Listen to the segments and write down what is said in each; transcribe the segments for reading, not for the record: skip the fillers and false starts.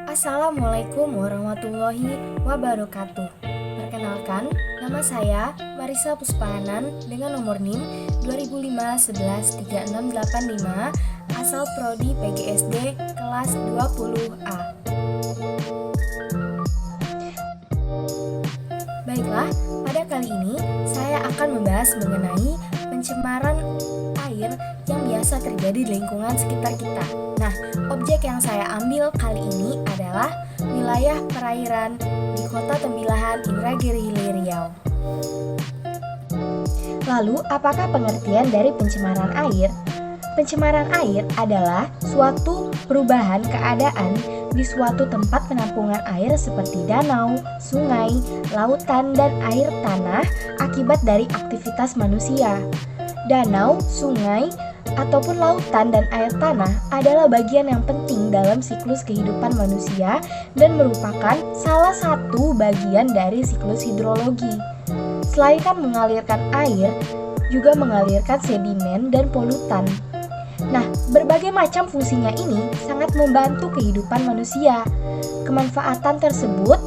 Assalamualaikum warahmatullahi wabarakatuh. Perkenalkan, nama saya Marisa Puspahanan dengan nomor NIM 2005-11-3685, asal Prodi PGSD kelas 20A. Baiklah, pada kali ini saya akan membahas mengenai pencemaran air yang biasa terjadi di lingkungan sekitar kita. Nah, objek yang saya ambil kali ini adalah wilayah perairan di Kota Tembilahan, Indragiri Hilir, Riau. Lalu, apakah pengertian dari pencemaran air? Pencemaran air adalah suatu perubahan keadaan di suatu tempat penampungan air seperti danau, sungai, lautan, dan air tanah akibat dari aktivitas manusia. Danau, sungai, ataupun lautan dan air tanah adalah bagian yang penting dalam siklus kehidupan manusia dan merupakan salah satu bagian dari siklus hidrologi. Selain mengalirkan air, juga mengalirkan sedimen dan polutan. Nah, berbagai macam fungsinya ini sangat membantu kehidupan manusia. Kemanfaatan tersebut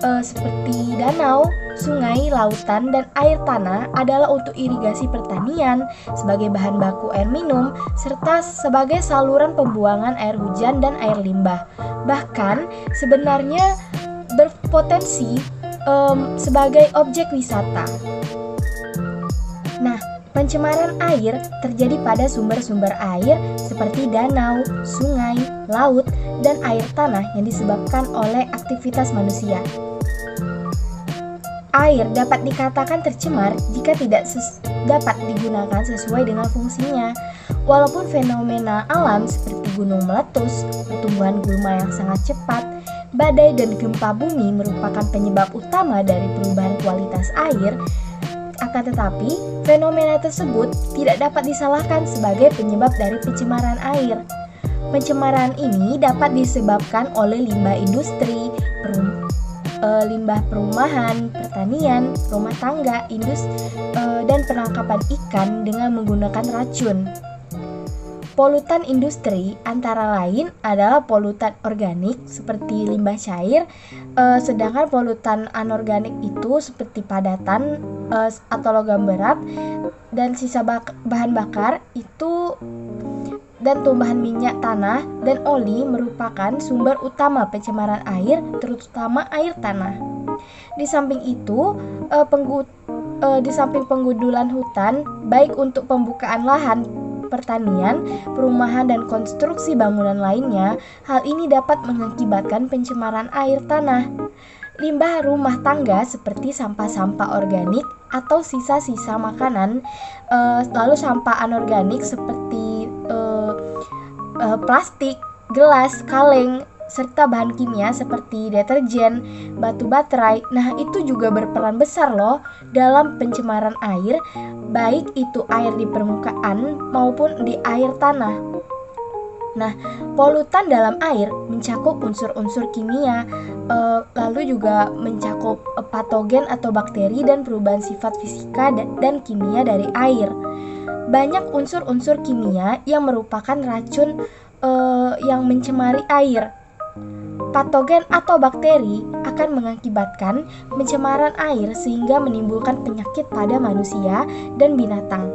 seperti danau, sungai, lautan, dan air tanah adalah untuk irigasi pertanian, sebagai bahan baku air minum, serta sebagai saluran pembuangan air hujan dan air limbah. Bahkan sebenarnya berpotensi sebagai objek wisata. Nah, pencemaran air terjadi pada sumber-sumber air seperti danau, sungai, laut, dan air tanah yang disebabkan oleh aktivitas manusia. Air dapat dikatakan tercemar jika tidak dapat digunakan sesuai dengan fungsinya. Walaupun fenomena alam seperti gunung meletus, pertumbuhan gulma yang sangat cepat, badai dan gempa bumi merupakan penyebab utama dari perubahan kualitas air, akan tetapi fenomena tersebut tidak dapat disalahkan sebagai penyebab dari pencemaran air. Pencemaran ini dapat disebabkan oleh limbah industri, limbah perumahan, pertanian, rumah tangga, dan penangkapan ikan dengan menggunakan racun. Polutan industri antara lain adalah polutan organik seperti limbah cair, sedangkan polutan anorganik itu seperti padatan atau logam berat dan sisa bahan bakar itu, dan tumbuhan minyak tanah dan oli merupakan sumber utama pencemaran air, terutama air tanah. Di samping itu, di samping penggundulan hutan, baik untuk pembukaan lahan pertanian, perumahan, dan konstruksi bangunan lainnya, hal ini dapat mengakibatkan pencemaran air tanah. Limbah rumah tangga seperti sampah-sampah organik atau sisa-sisa makanan, lalu sampah anorganik seperti plastik, gelas, kaleng, serta bahan kimia seperti deterjen, batu baterai. Nah, itu juga berperan besar loh dalam pencemaran air, baik itu air di permukaan maupun di air tanah. Nah, polutan dalam air mencakup unsur-unsur kimia, lalu juga mencakup patogen atau bakteri dan perubahan sifat fisika dan kimia dari air. Banyak unsur-unsur kimia yang merupakan racun yang mencemari air. Patogen atau bakteri akan mengakibatkan pencemaran air sehingga menimbulkan penyakit pada manusia dan binatang.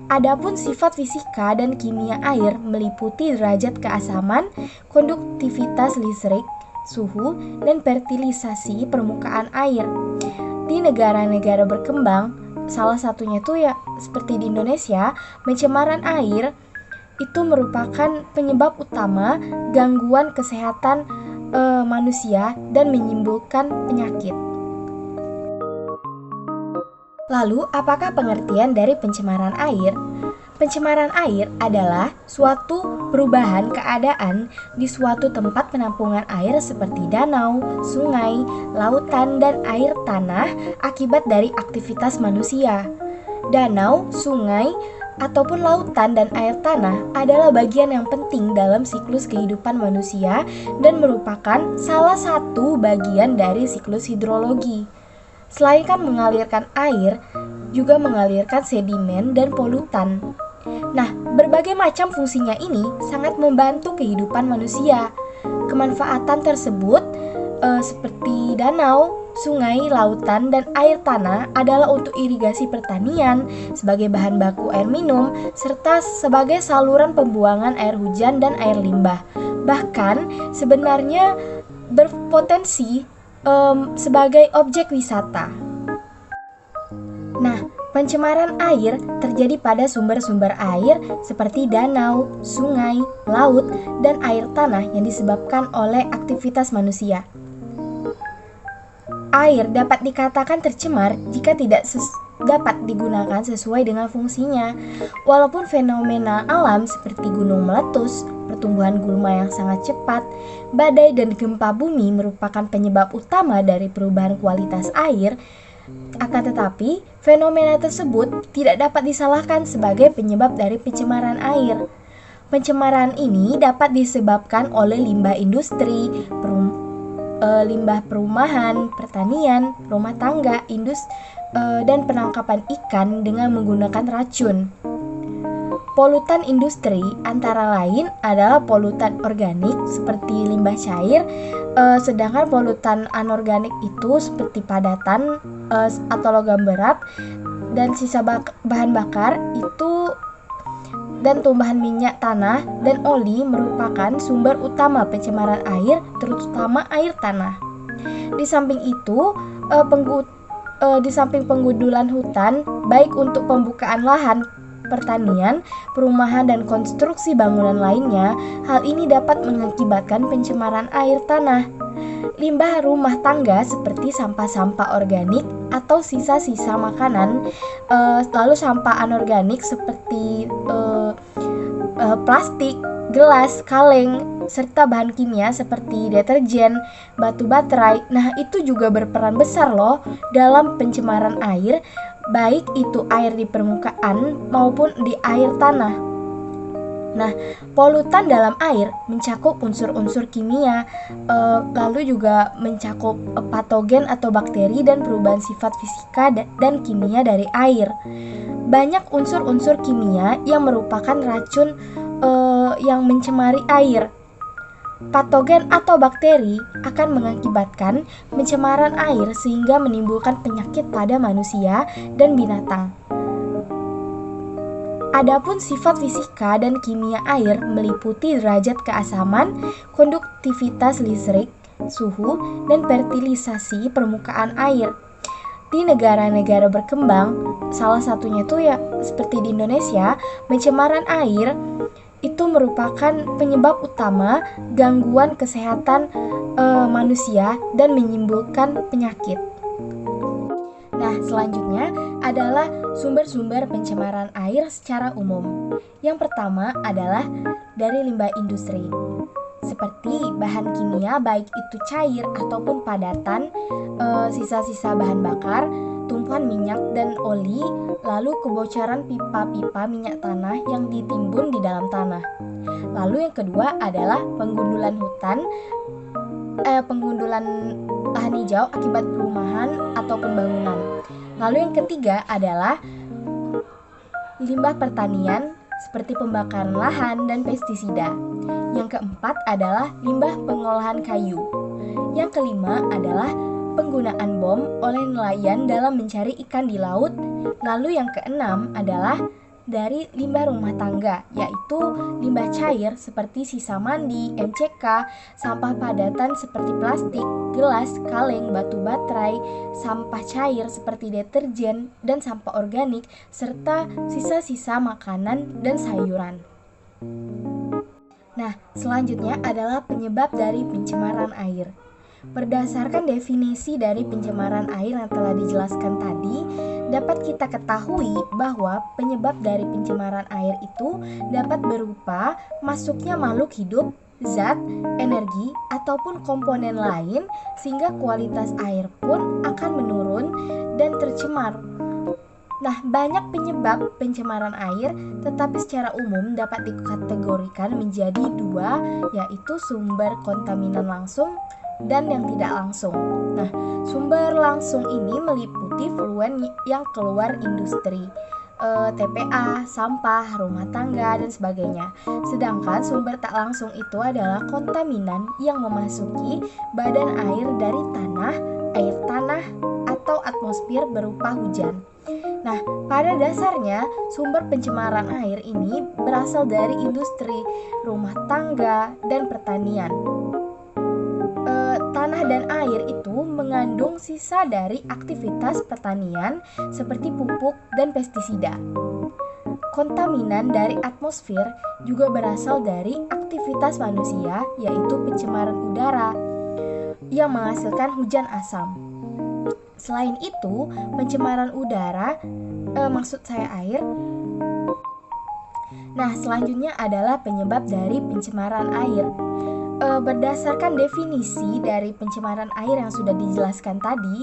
Adapun sifat fisika dan kimia air meliputi derajat keasaman, konduktivitas listrik, suhu, dan fertilisasi permukaan air. Di negara-negara berkembang, salah satunya itu ya seperti di Indonesia, pencemaran air itu merupakan penyebab utama gangguan kesehatan manusia dan menimbulkan penyakit. Lalu, apakah pengertian dari pencemaran air? Pencemaran air adalah suatu perubahan keadaan di suatu tempat penampungan air seperti danau, sungai, lautan, dan air tanah akibat dari aktivitas manusia. Danau, sungai, ataupun lautan dan air tanah adalah bagian yang penting dalam siklus kehidupan manusia dan merupakan salah satu bagian dari siklus hidrologi. Selain mengalirkan air, juga mengalirkan sedimen dan polutan. Nah, berbagai macam fungsinya ini sangat membantu kehidupan manusia. Kemanfaatan tersebut seperti danau, sungai, lautan, dan air tanah adalah untuk irigasi pertanian, sebagai bahan baku air minum, serta sebagai saluran pembuangan air hujan dan air limbah. Bahkan sebenarnya berpotensi sebagai objek wisata. Nah, pencemaran air terjadi pada sumber-sumber air seperti danau, sungai, laut, dan air tanah yang disebabkan oleh aktivitas manusia. Air dapat dikatakan tercemar jika tidak dapat digunakan sesuai dengan fungsinya. Walaupun fenomena alam seperti gunung meletus, pertumbuhan gulma yang sangat cepat, badai dan gempa bumi merupakan penyebab utama dari perubahan kualitas air, akan tetapi fenomena tersebut tidak dapat disalahkan sebagai penyebab dari pencemaran air. Pencemaran ini dapat disebabkan oleh limbah industri, limbah perumahan, pertanian, rumah tangga, dan penangkapan ikan dengan menggunakan racun. Polutan industri antara lain adalah polutan organik seperti limbah cair, sedangkan polutan anorganik itu seperti padatan atau logam berat, dan sisa bahan bakar itu dan tumbuhan minyak tanah dan oli merupakan sumber utama pencemaran air, terutama air tanah. Di samping itu, di samping penggundulan hutan, baik untuk pembukaan lahan pertanian, perumahan, dan konstruksi bangunan lainnya, hal ini dapat mengakibatkan pencemaran air tanah. Limbah rumah tangga seperti sampah-sampah organik atau sisa-sisa makanan, lalu sampah anorganik seperti plastik, gelas, kaleng, serta bahan kimia seperti deterjen, batu baterai. Nah, itu juga berperan besar loh dalam pencemaran air, baik itu air di permukaan maupun di air tanah. Nah, polutan dalam air mencakup unsur-unsur kimia, lalu juga mencakup patogen atau bakteri dan perubahan sifat fisika dan kimia dari air. Banyak unsur-unsur kimia yang merupakan racun yang mencemari air. Patogen atau bakteri akan mengakibatkan pencemaran air sehingga menimbulkan penyakit pada manusia dan binatang. Adapun sifat fisika dan kimia air meliputi derajat keasaman, konduktivitas listrik, suhu, dan fertilisasi permukaan air. Di negara-negara berkembang, salah satunya itu ya seperti di Indonesia, pencemaran air itu merupakan penyebab utama gangguan kesehatan manusia dan menimbulkan penyakit. Nah, selanjutnya adalah sumber-sumber pencemaran air secara umum. Yang pertama adalah dari limbah industri, seperti bahan kimia baik itu cair ataupun padatan, sisa-sisa bahan bakar, tumpuan minyak dan oli, lalu kebocoran pipa-pipa minyak tanah yang ditimbun di dalam tanah. Lalu yang kedua adalah penggundulan lahan hijau akibat perumahan ataupun bangunan. Lalu yang ketiga adalah limbah pertanian seperti pembakaran lahan dan pestisida. Yang keempat adalah limbah pengolahan kayu. Yang kelima adalah penggunaan bom oleh nelayan dalam mencari ikan di laut. Lalu yang keenam adalah dari limbah rumah tangga, yaitu limbah cair seperti sisa mandi, MCK, sampah padatan seperti plastik, gelas, kaleng, batu baterai, sampah cair seperti deterjen dan sampah organik, serta sisa-sisa makanan dan sayuran. Nah, selanjutnya adalah penyebab dari pencemaran air. Berdasarkan definisi dari pencemaran air yang telah dijelaskan tadi, dapat kita ketahui bahwa penyebab dari pencemaran air itu dapat berupa masuknya makhluk hidup, zat, energi, ataupun komponen lain sehingga kualitas air pun akan menurun dan tercemar. Nah, banyak penyebab pencemaran air, tetapi secara umum dapat dikategorikan menjadi dua, yaitu sumber kontaminan langsung dan yang tidak langsung. Nah, sumber langsung ini meliputi fluen yang keluar industri, TPA, sampah, rumah tangga, dan sebagainya. Sedangkan sumber tak langsung itu adalah kontaminan yang memasuki badan air dari tanah, air tanah, atau atmosfer berupa hujan. Nah, pada dasarnya sumber pencemaran air ini berasal dari industri, rumah tangga, dan pertanian. Tanah dan air itu mengandung sisa dari aktivitas pertanian seperti pupuk dan pestisida. Kontaminan dari atmosfer juga berasal dari aktivitas manusia, yaitu pencemaran udara yang menghasilkan hujan asam. Selain itu, pencemaran udara, maksud saya air. Nah, selanjutnya adalah penyebab dari pencemaran air. Berdasarkan definisi dari pencemaran air yang sudah dijelaskan tadi,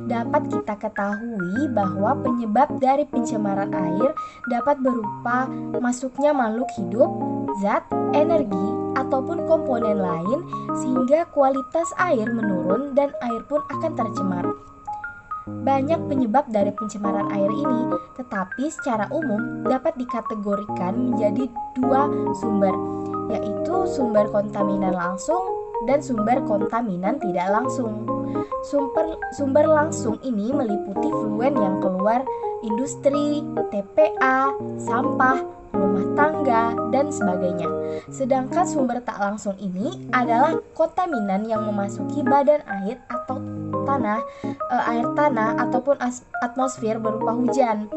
dapat kita ketahui bahwa penyebab dari pencemaran air dapat berupa masuknya makhluk hidup, zat, energi, ataupun komponen lain sehingga kualitas air menurun dan air pun akan tercemar. Banyak penyebab dari pencemaran air ini, tetapi secara umum dapat dikategorikan menjadi dua sumber, yaitu sumber kontaminan langsung dan sumber kontaminan tidak langsung. Sumber langsung ini meliputi fluen yang keluar industri, TPA, sampah, rumah tangga, dan sebagainya. Sedangkan sumber tak langsung ini adalah kontaminan yang memasuki badan air atau tanah, air tanah ataupun atmosfer berupa hujan.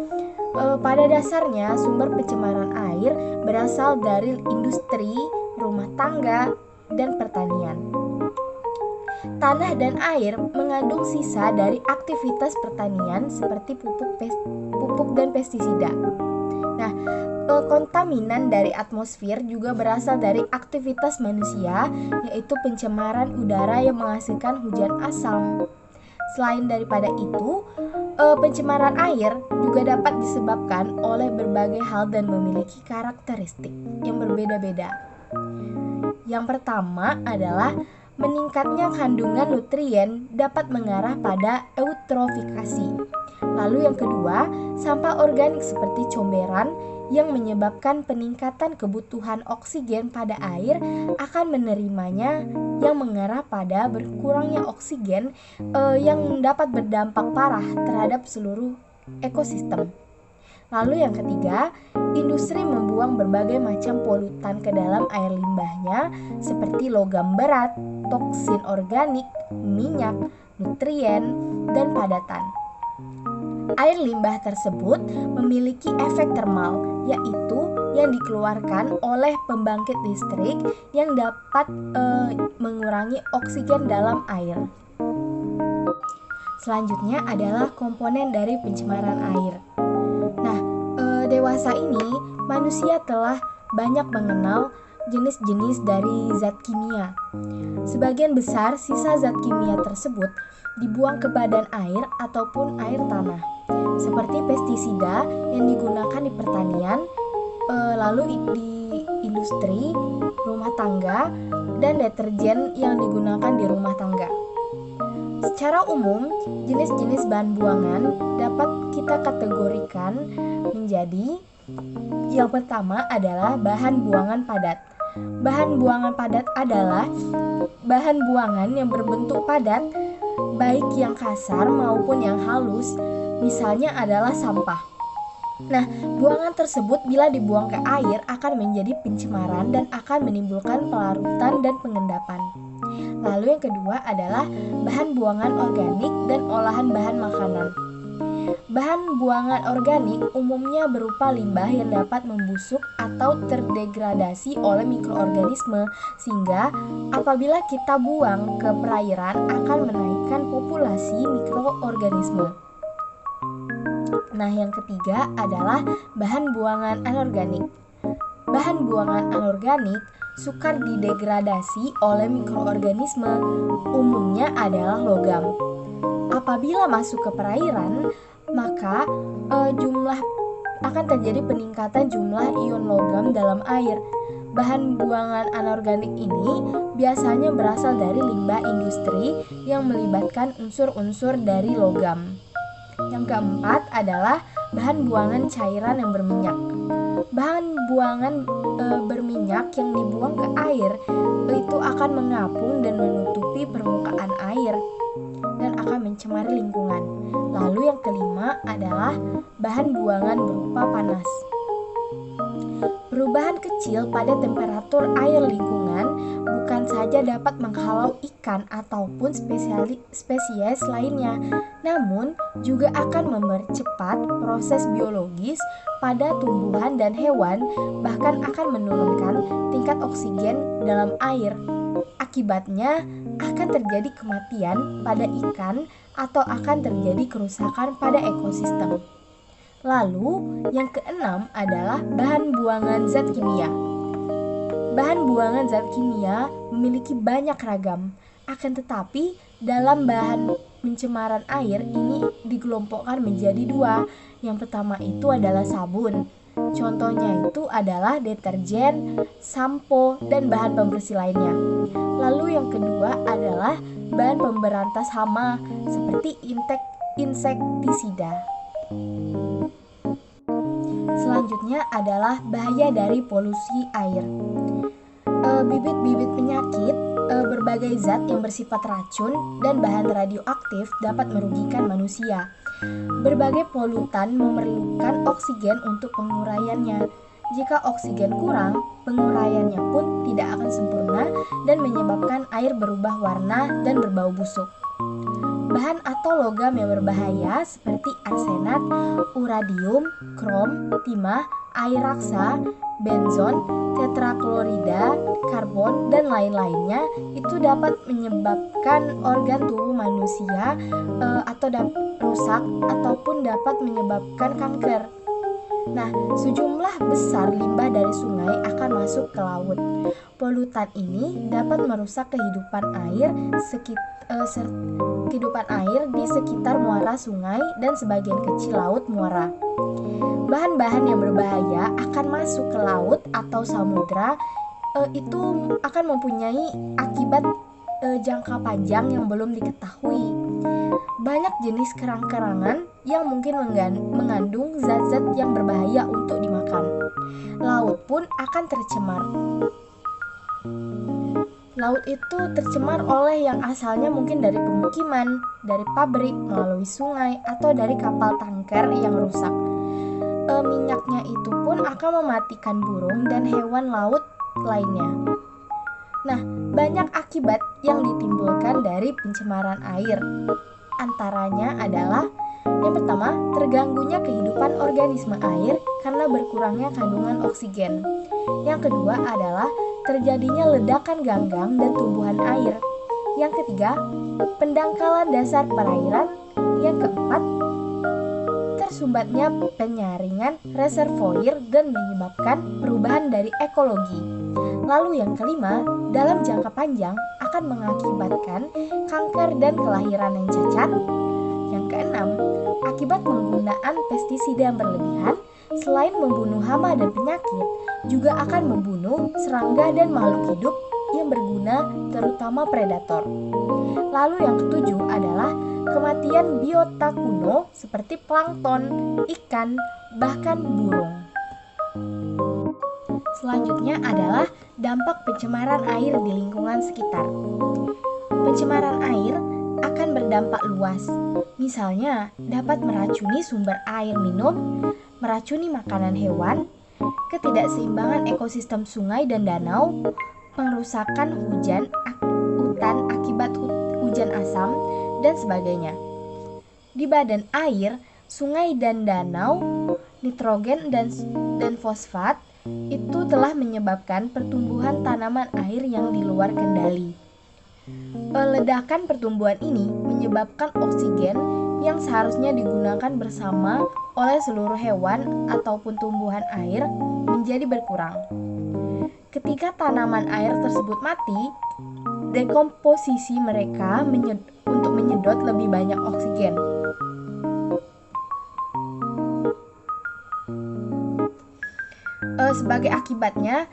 Pada dasarnya sumber pencemaran air berasal dari industri, rumah tangga, dan pertanian. Tanah dan air mengandung sisa dari aktivitas pertanian seperti pupuk dan pestisida. Nah, kontaminan dari atmosfer juga berasal dari aktivitas manusia, yaitu pencemaran udara yang menghasilkan hujan asam. Selain daripada itu, pencemaran air juga dapat disebabkan oleh berbagai hal dan memiliki karakteristik yang berbeda-beda. Yang pertama adalah meningkatnya kandungan nutrien dapat mengarah pada eutrofikasi. Lalu yang kedua, sampah organik seperti comberan yang menyebabkan peningkatan kebutuhan oksigen pada air akan menerimanya yang mengarah pada berkurangnya oksigen yang dapat berdampak parah terhadap seluruh ekosistem. Lalu yang ketiga, industri membuang berbagai macam polutan ke dalam air limbahnya seperti logam berat, toksin organik, minyak, nutrien, dan padatan. Air limbah tersebut memiliki efek termal, yaitu yang dikeluarkan oleh pembangkit listrik yang dapat mengurangi oksigen dalam air. Selanjutnya adalah komponen dari pencemaran air. Nah, dewasa ini manusia telah banyak mengenal jenis-jenis dari zat kimia. Sebagian besar sisa zat kimia tersebut dibuang ke badan air ataupun air tanah, seperti pestisida yang digunakan di pertanian, lalu di industri, rumah tangga, dan deterjen yang digunakan di rumah tangga. Secara umum, jenis-jenis bahan buangan dapat kita kategorikan menjadi yang pertama adalah bahan buangan padat. Bahan buangan padat adalah bahan buangan yang berbentuk padat, baik yang kasar maupun yang halus, misalnya adalah sampah. Nah, buangan tersebut bila dibuang ke air akan menjadi pencemaran dan akan menimbulkan pelarutan dan pengendapan. Lalu yang kedua adalah bahan buangan organik dan olahan bahan makanan. Bahan buangan organik umumnya berupa limbah yang dapat membusuk atau terdegradasi oleh mikroorganisme, sehingga apabila kita buang ke perairan akan menaikkan populasi mikroorganisme. Nah, yang ketiga adalah bahan buangan anorganik. Bahan buangan anorganik sukar didegradasi oleh mikroorganisme, umumnya adalah logam. Apabila masuk ke perairan, maka akan terjadi peningkatan jumlah ion logam dalam air. Bahan buangan anorganik ini biasanya berasal dari limbah industri yang melibatkan unsur-unsur dari logam. Yang keempat adalah bahan buangan cairan yang berminyak. Bahan buangan berminyak yang dibuang ke air itu akan mengapung dan menutupi permukaan air dan akan mencemari lingkungan. Lalu yang kelima adalah bahan buangan berupa panas. Perubahan kecil pada temperatur air lingkungan bukan saja dapat menghalau ikan ataupun spesies lainnya, namun juga akan mempercepat proses biologis pada tumbuhan dan hewan, bahkan akan menurunkan tingkat oksigen dalam air. Akibatnya akan terjadi kematian pada ikan atau akan terjadi kerusakan pada ekosistem. Lalu, yang keenam adalah bahan buangan zat kimia. Bahan buangan zat kimia memiliki banyak ragam, akan tetapi dalam bahan pencemaran air ini dikelompokkan menjadi dua. Yang pertama itu adalah sabun. Contohnya itu adalah deterjen, sampo, dan bahan pembersih lainnya. Lalu yang kedua adalah bahan pemberantas hama seperti insektisida. Selanjutnya adalah bahaya dari polusi air. Bibit-bibit penyakit, berbagai zat yang bersifat racun dan bahan radioaktif dapat merugikan manusia. Berbagai polutan memerlukan oksigen untuk penguraiannya. Jika oksigen kurang, penguraiannya pun tidak akan sempurna dan menyebabkan air berubah warna dan berbau busuk. Bahan atau logam yang berbahaya seperti arsenat, uranium, krom, timah, air raksa, benzon, tetraklorida, karbon, dan lain-lainnya itu dapat menyebabkan organ tubuh manusia atau rusak ataupun dapat menyebabkan kanker. Nah, sejumlah besar limbah dari sungai akan masuk ke laut. Polutan ini dapat merusak kehidupan air di sekitar muara sungai dan sebagian kecil laut muara. Bahan-bahan yang berbahaya akan masuk ke laut atau samudra itu akan mempunyai akibat jangka panjang yang belum diketahui. Banyak jenis kerang-kerangan yang mungkin mengandung zat-zat yang berbahaya untuk dimakan. Laut pun akan tercemar. Laut itu tercemar oleh yang asalnya mungkin dari pemukiman, dari pabrik, melalui sungai, atau dari kapal tanker yang rusak. Minyaknya itu pun akan mematikan burung dan hewan laut lainnya. Nah, banyak akibat yang ditimbulkan dari pencemaran air. Antaranya adalah yang pertama, terganggunya kehidupan organisme air karena berkurangnya kandungan oksigen. Yang kedua adalah terjadinya ledakan ganggang dan tumbuhan air. Yang ketiga, pendangkalan dasar perairan. Yang keempat, tersumbatnya penyaringan reservoir dan menyebabkan perubahan dari ekologi. Lalu yang kelima, dalam jangka panjang akan mengakibatkan kanker dan kelahiran yang cacat. Yang keenam, akibat penggunaan pestisida yang berlebihan, selain membunuh hama dan penyakit, juga akan membunuh serangga dan makhluk hidup yang berguna, terutama predator. Lalu yang ketujuh adalah kematian biota kuno seperti plankton, ikan, bahkan burung. Selanjutnya adalah dampak pencemaran air di lingkungan sekitar. Pencemaran air akan berdampak luas. Misalnya, dapat meracuni sumber air minum, meracuni makanan hewan, ketidakseimbangan ekosistem sungai dan danau, pengrusakan hutan akibat hujan asam, dan sebagainya. Di badan air, sungai dan danau, nitrogen dan fosfat itu telah menyebabkan pertumbuhan tanaman air yang di luar kendali. Ledakan pertumbuhan ini menyebabkan oksigen yang seharusnya digunakan bersama oleh seluruh hewan ataupun tumbuhan air menjadi berkurang. Ketika tanaman air tersebut mati, dekomposisi mereka untuk menyedot lebih banyak oksigen. Sebagai akibatnya,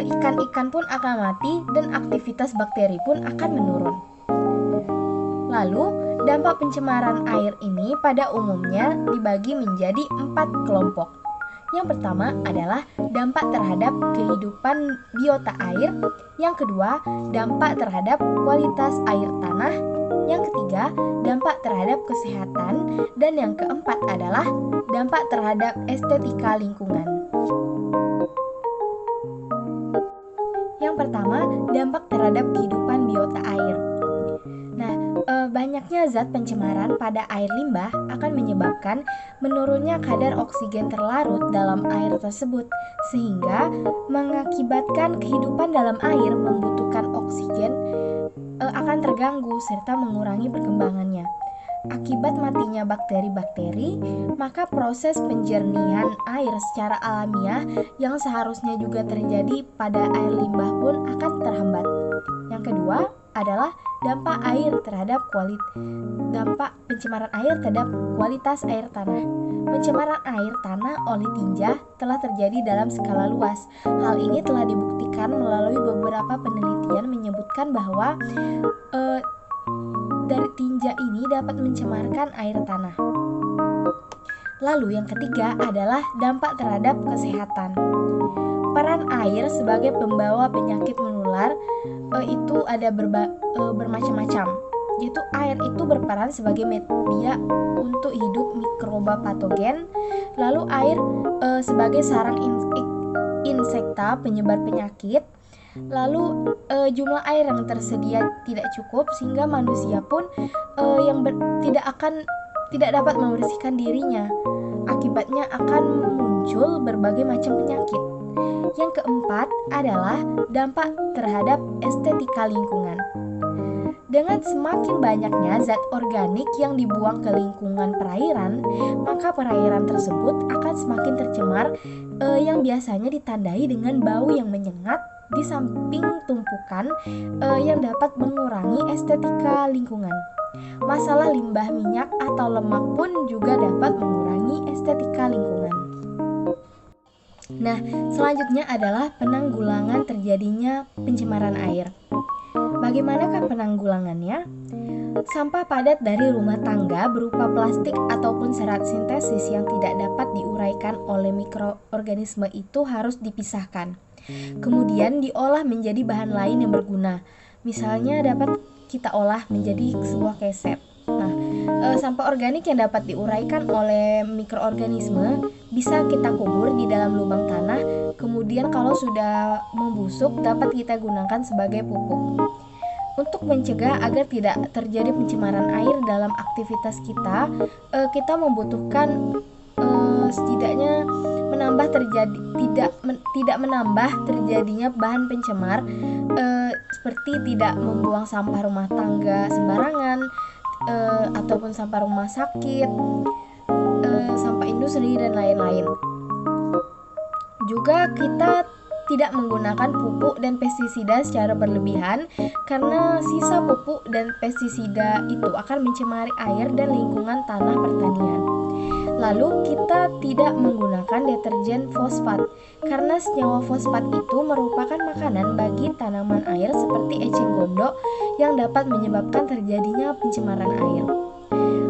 ikan-ikan pun akan mati dan aktivitas bakteri pun akan menurun. Lalu, dampak pencemaran air ini pada umumnya dibagi menjadi 4 kelompok. Yang pertama adalah dampak terhadap kehidupan biota air. Yang kedua, dampak terhadap kualitas air tanah. Yang ketiga, dampak terhadap kesehatan. Dan yang keempat adalah dampak terhadap estetika lingkungan. Yang pertama, dampak terhadap kehidupan biota air. Banyaknya zat pencemaran pada air limbah akan menyebabkan menurunnya kadar oksigen terlarut dalam air tersebut, sehingga mengakibatkan kehidupan dalam air membutuhkan oksigen akan terganggu serta mengurangi perkembangannya. Akibat matinya bakteri-bakteri, maka proses penjernihan air secara alamiah yang seharusnya juga terjadi pada air limbah pun akan terhambat. Yang kedua adalah dampak pencemaran air terhadap kualitas air tanah. Pencemaran air tanah oleh tinja telah terjadi dalam skala luas. Hal ini telah dibuktikan melalui beberapa penelitian menyebutkan bahwa dari tinja ini dapat mencemarkan air tanah. Lalu yang ketiga adalah dampak terhadap kesehatan. Peran air sebagai pembawa penyakit menular itu ada bermacam-macam. Yaitu air itu berperan sebagai media untuk hidup mikroba patogen. Lalu air sebagai sarang insekta penyebar penyakit. Lalu jumlah air yang tersedia tidak cukup sehingga manusia pun tidak dapat membersihkan dirinya. Akibatnya akan muncul berbagai macam penyakit. Yang keempat adalah dampak terhadap estetika lingkungan. Dengan semakin banyaknya zat organik yang dibuang ke lingkungan perairan, maka perairan tersebut akan semakin tercemar yang biasanya ditandai dengan bau yang menyengat di samping tumpukan yang dapat mengurangi estetika lingkungan. Masalah limbah minyak atau lemak pun juga dapat mengurangi estetika lingkungan. Nah, selanjutnya adalah penanggulangan terjadinya pencemaran air. Bagaimanakah penanggulangannya? Sampah padat dari rumah tangga berupa plastik ataupun serat sintesis yang tidak dapat diuraikan oleh mikroorganisme itu harus dipisahkan. Kemudian diolah menjadi bahan lain yang berguna. Misalnya dapat kita olah menjadi sebuah keset. Sampah organik yang dapat diuraikan oleh mikroorganisme bisa kita kubur di dalam lubang tanah. Kemudian kalau sudah membusuk dapat kita gunakan sebagai pupuk. Untuk mencegah agar tidak terjadi pencemaran air dalam aktivitas kita membutuhkan setidaknya tidak menambah terjadinya bahan pencemar seperti tidak membuang sampah rumah tangga sembarangan ataupun sampah rumah sakit, sampah industri dan lain-lain. Juga kita tidak menggunakan pupuk dan pestisida secara berlebihan karena sisa pupuk dan pestisida itu akan mencemari air dan lingkungan tanah pertanian. Lalu kita tidak menggunakan deterjen fosfat karena senyawa fosfat itu merupakan makanan bagi tanaman air seperti eceng gondok yang dapat menyebabkan terjadinya pencemaran air.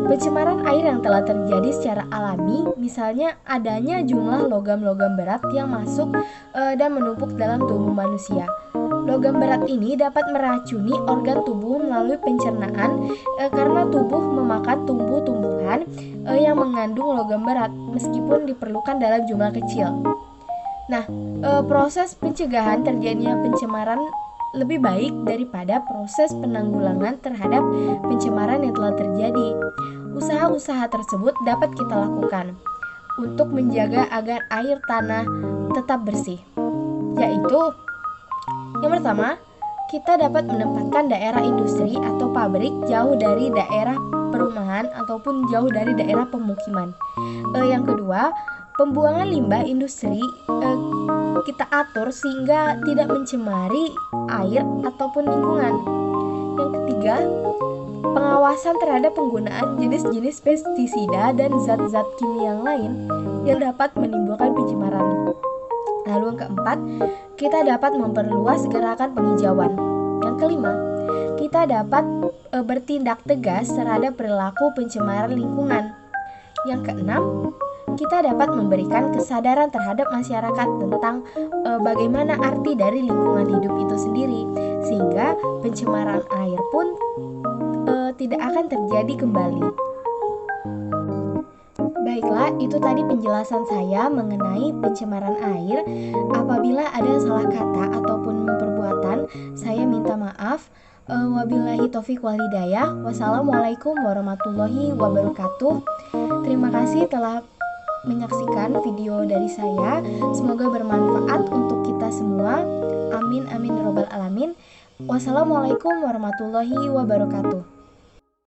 Pencemaran air yang telah terjadi secara alami, misalnya adanya jumlah logam-logam berat yang masuk dan menumpuk dalam tubuh manusia. Logam berat ini dapat meracuni organ tubuh melalui pencernaan karena tubuh memakan tumbuh-tumbuhan yang mengandung logam berat meskipun diperlukan dalam jumlah kecil. Proses pencegahan terjadinya pencemaran lebih baik daripada proses penanggulangan terhadap pencemaran yang telah terjadi. Usaha-usaha tersebut dapat kita lakukan untuk menjaga agar air tanah tetap bersih, yaitu yang pertama, kita dapat menempatkan daerah industri atau pabrik jauh dari daerah perumahan ataupun jauh dari daerah pemukiman. Yang kedua, pembuangan limbah industri kita atur sehingga tidak mencemari air ataupun lingkungan. Yang ketiga, pengawasan terhadap penggunaan jenis-jenis pestisida dan zat-zat kimia lain yang dapat menimbulkan pencemaran. Lalu yang keempat, kita dapat memperluas gerakan penghijauan. Yang kelima, kita dapat bertindak tegas terhadap perilaku pencemaran lingkungan. Yang keenam, kita dapat memberikan kesadaran terhadap masyarakat tentang bagaimana arti dari lingkungan hidup itu sendiri, sehingga pencemaran air pun tidak akan terjadi kembali. Baiklah, itu tadi penjelasan saya mengenai pencemaran air. Apabila ada salah kata ataupun perbuatan, saya minta maaf. Wabillahi taufiq wal hidayah. Wassalamualaikum warahmatullahi wabarakatuh. Terima kasih telah menyaksikan video dari saya. Semoga bermanfaat untuk kita semua. Amin amin robbal alamin. Wassalamualaikum warahmatullahi wabarakatuh.